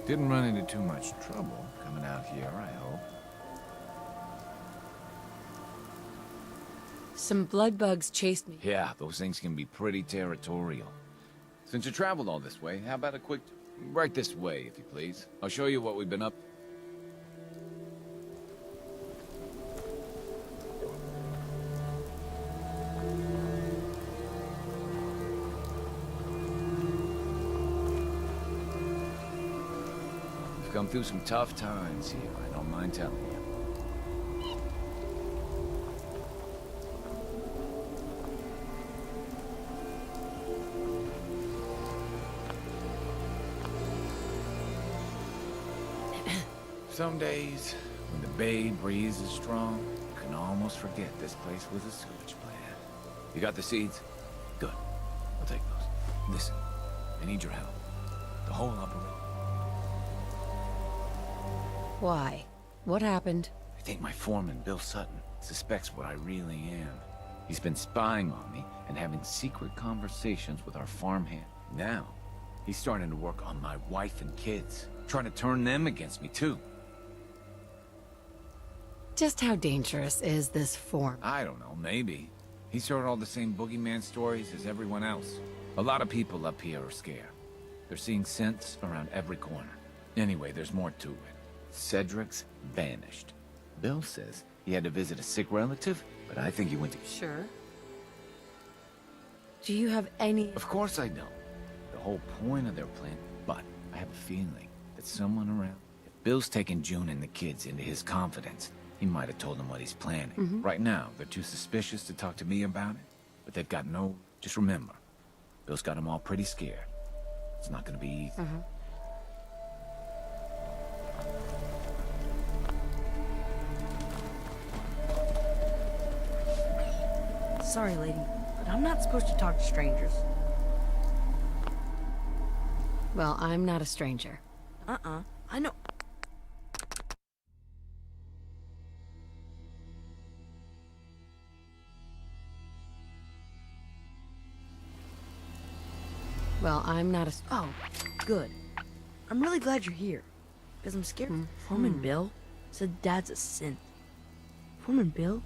Didn't run into too much trouble coming out here, I hope. Some blood bugs chased me. Yeah, those things can be pretty territorial. Since you traveled all this way, how about a quick... right this way, if you please. I'll show you what we've been up... We've come through some tough times here, I don't mind telling you. Some days, when the bay breeze is strong, you can almost forget this place was a sewage plant. You got the seeds? Good. I'll take those. Listen, I need your help. The whole operation. Why? What happened? I think my foreman, Bill Sutton, suspects what I really am. He's been spying on me and having secret conversations with our farmhand. Now, he's starting to work on my wife and kids, trying to turn them against me, too. Just how dangerous is this form? I don't know, maybe. He's heard all the same boogeyman stories as everyone else. A lot of people up here are scared. They're seeing scents around every corner. Anyway, there's more to it. Cedric's vanished. Bill says he had to visit a sick relative, but I think he went to... Sure. Do you have any... Of course I don't. The whole point of their plan, but I have a feeling that someone around... If Bill's taken June and the kids into his confidence, he might have told them what he's planning. Right now, they're too suspicious to talk to me about it, but they've got no... Just remember, Bill's got them all pretty scared. It's not gonna be easy. Sorry, lady, but I'm not supposed to talk to strangers. Well, I'm not a stranger. I know. Well, I'm not a... Oh, good. I'm really glad you're here, because I'm scared. Foreman Bill said Dad's a synth. Foreman Bill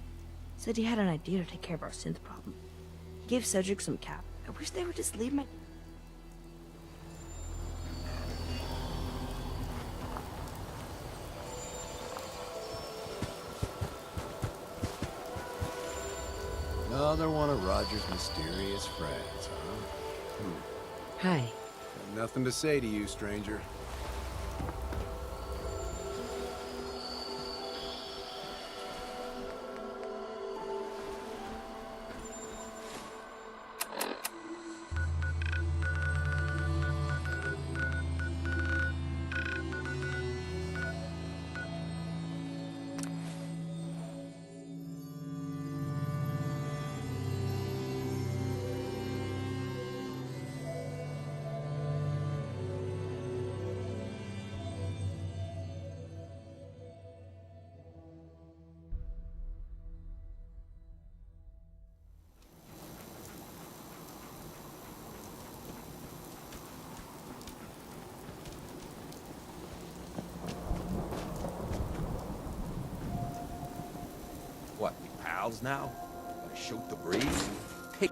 said he had an idea to take care of our synth problem. He gave Cedric some cap. I wish they would just leave my... Another one of Roger's mysterious friends, huh? Hi. Got nothing to say to you, stranger. What, we pals now? Gonna shoot the breeze? Take...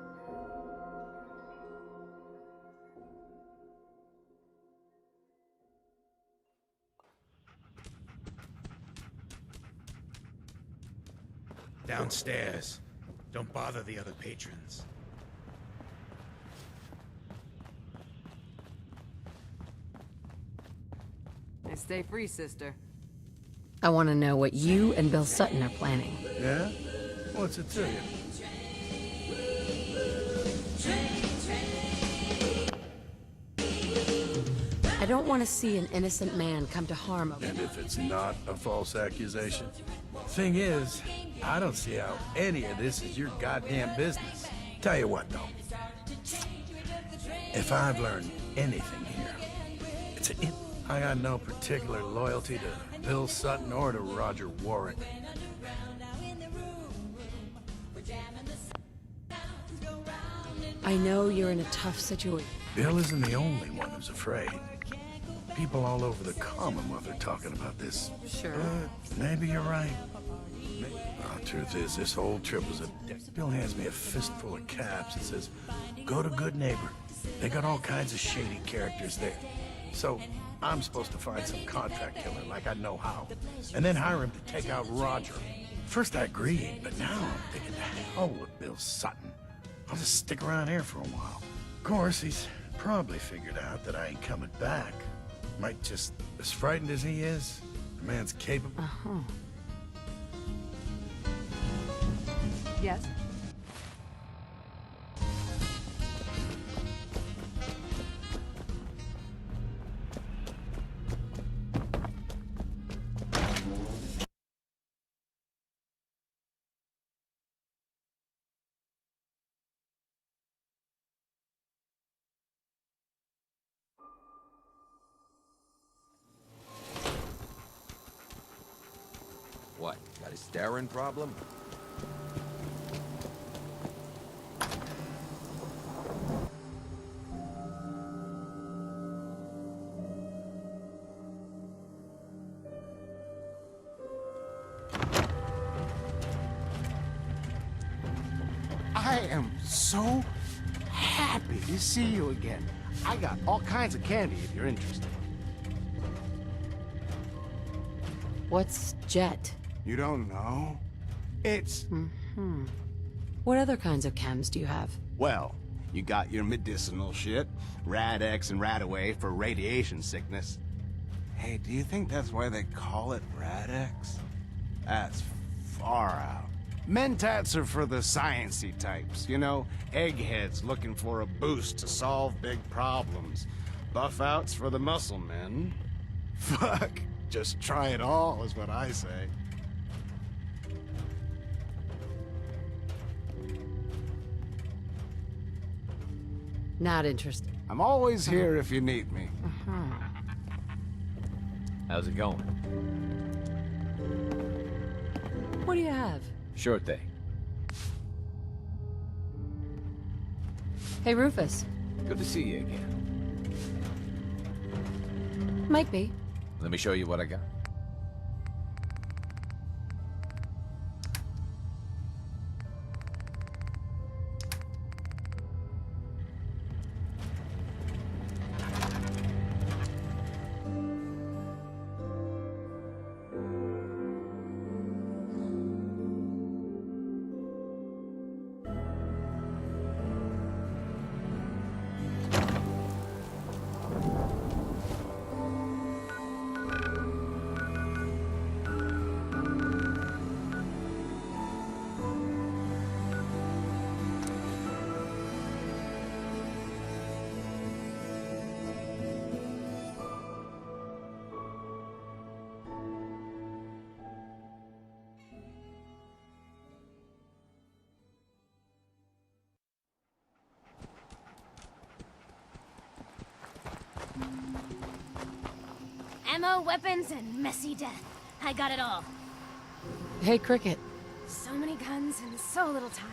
Downstairs. Don't bother the other patrons. I stay free, sister. I want to know what you and Bill Sutton are planning. Yeah? What's it to you? I don't want to see an innocent man come to harm. And if it's not a false accusation? Thing is, I don't see how any of this is your goddamn business. Tell you what, though. If I've learned anything here, it's I got no particular loyalty to Bill Sutton or to Roger Warwick. I know you're in a tough situation. Bill isn't the only one who's afraid. People all over the Commonwealth are talking about this. Sure. Maybe you're right. Truth is, this whole trip was a... Bill hands me a fistful of caps and says, go to Good Neighbor. They got all kinds of shady characters there. So, I'm supposed to find some contract killer like I know how. And then hire him to take out Roger. First I agreed, but now I'm thinking, the hell with Bill Sutton. I'll just stick around here for a while. Of course, he's probably figured out that I ain't coming back. Might just... As frightened as he is, the man's capable. Uh-huh. Yes? What, got a staring problem? I am so happy to see you again. I got all kinds of candy if you're interested. What's Jet? You don't know? It's... What other kinds of chems do you have? Well, you got your medicinal shit, Rad-X and Rad-Away for radiation sickness. Hey, do you think that's why they call it Rad-X? That's far out. Mentats are for the sciencey types, you know, eggheads looking for a boost to solve big problems. Buff-outs for the muscle men. Fuck, just try it all is what I say. Not interested. I'm always here if you need me. How's it going? What do you have? Sure thing. Hey, Rufus. Good to see you again. Might be. Let me show you what I got. Ammo, weapons, and messy death. I got it all. Hey, Cricket. So many guns and so little time.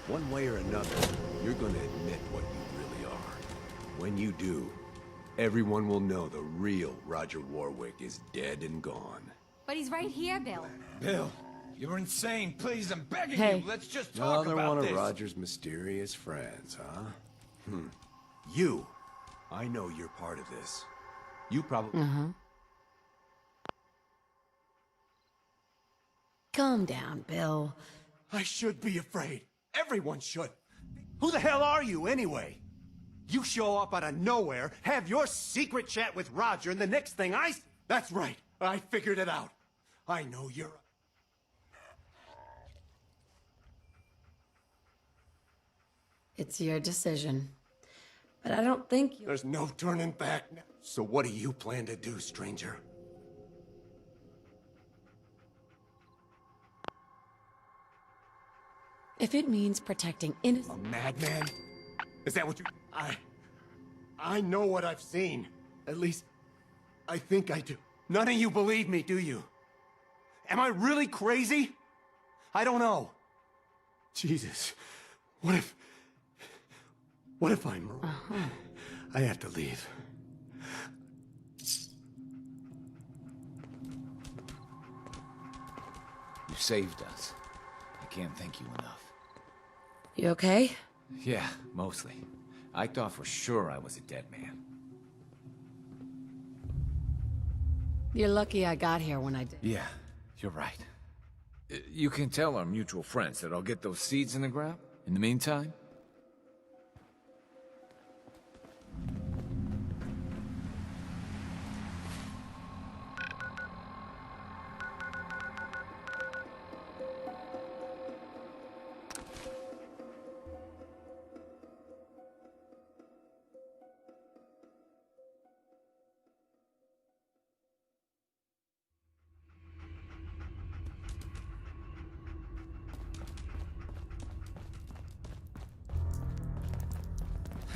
One way or another, you're gonna admit what you really are. When you do, everyone will know the real Roger Warwick is dead and gone. But he's right here, Bill. Bill, you're insane. Please, I'm begging Hey. you. Let's just talk Another about one this. of Roger's mysterious friends, huh? You. I know you're part of this. You probably... Calm down, Bill. I should be afraid. Everyone should. Who the hell are you, anyway? You show up out of nowhere, have your secret chat with Roger, and the next thing I... That's right. I figured it out. I know you're... It's your decision. But I don't think you... There's no turning back now. So what do you plan to do, stranger? If it means protecting innocent... A madman? Is that what you... I know what I've seen. At least, I think I do. None of you believe me, do you? Am I really crazy? I don't know. Jesus. What What if I'm wrong? I have to leave. You saved us. I can't thank you enough. You okay? Yeah, mostly. I thought for sure I was a dead man. You're lucky I got here when I did. Yeah, you're right. You can tell our mutual friends that I'll get those seeds in the ground. In the meantime...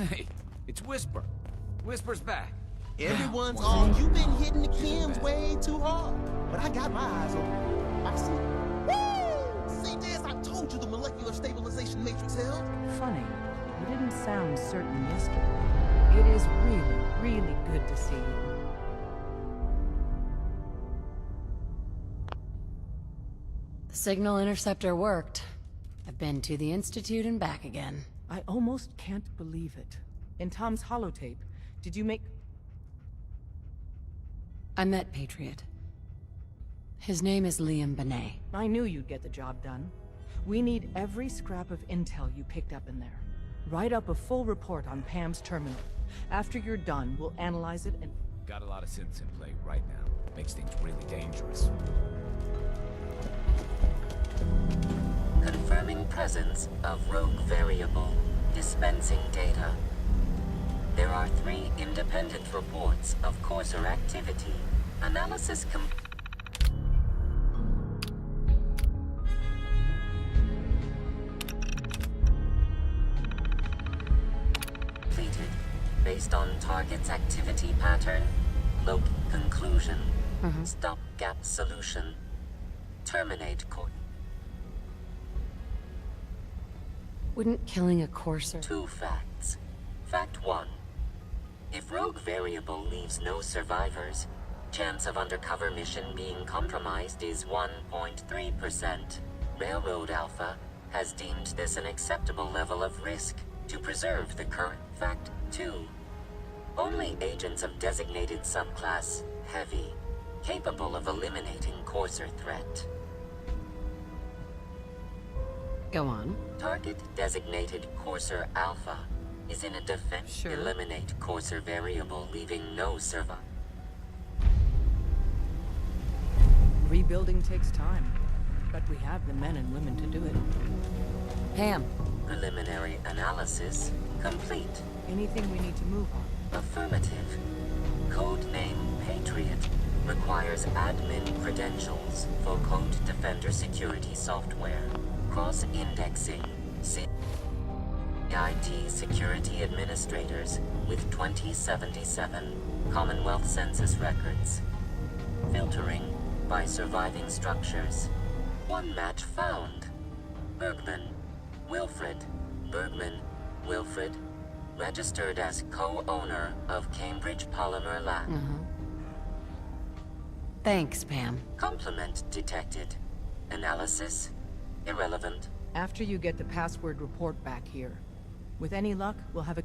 Hey, it's Whisper. Whisper's back. Everyone's on. You've been hitting the chems way too hard. But I got my eyes on you. I see. Woo! See this? I told you the molecular stabilization matrix held. Funny, you didn't sound certain yesterday. It is really, really good to see you. The signal interceptor worked. I've been to the Institute and back again. I almost can't believe it. In Tom's holotape, did you make... I met Patriot. His name is Liam Benet. I knew you'd get the job done. We need every scrap of intel you picked up in there. Write up a full report on Pam's terminal. After you're done, we'll analyze it and... Got a lot of synths in play right now. Makes things really dangerous. Confirming presence of rogue variable. Dispensing data. There are 3 independent reports of courser activity. Analysis completed. Based on target's activity pattern. Conclusion. Stopgap solution. Terminate course. Wouldn't killing a courser... 2 facts. Fact 1. If rogue variable leaves no survivors, chance of undercover mission being compromised is 1.3%. Railroad Alpha has deemed this an acceptable level of risk to preserve the current. Fact 2. Only agents of designated subclass Heavy capable of eliminating courser threat. Go on. Target designated Courser Alpha is in a defense. Sure. Eliminate Courser variable, leaving no survivor. Rebuilding takes time, but we have the men and women to do it. Pam. Preliminary analysis complete. Anything we need to move on? Affirmative. Codename Patriot requires admin credentials for Code Defender security software. Cross-indexing CIT security administrators with 2077 Commonwealth Census records. Filtering by surviving structures. 1 match found. Bergman, Wilfred. Bergman, Wilfred. Registered as co-owner of Cambridge Polymer Lab. Thanks, Pam. Complement detected. Analysis irrelevant. After you get the password report back here. With any luck, we'll have a...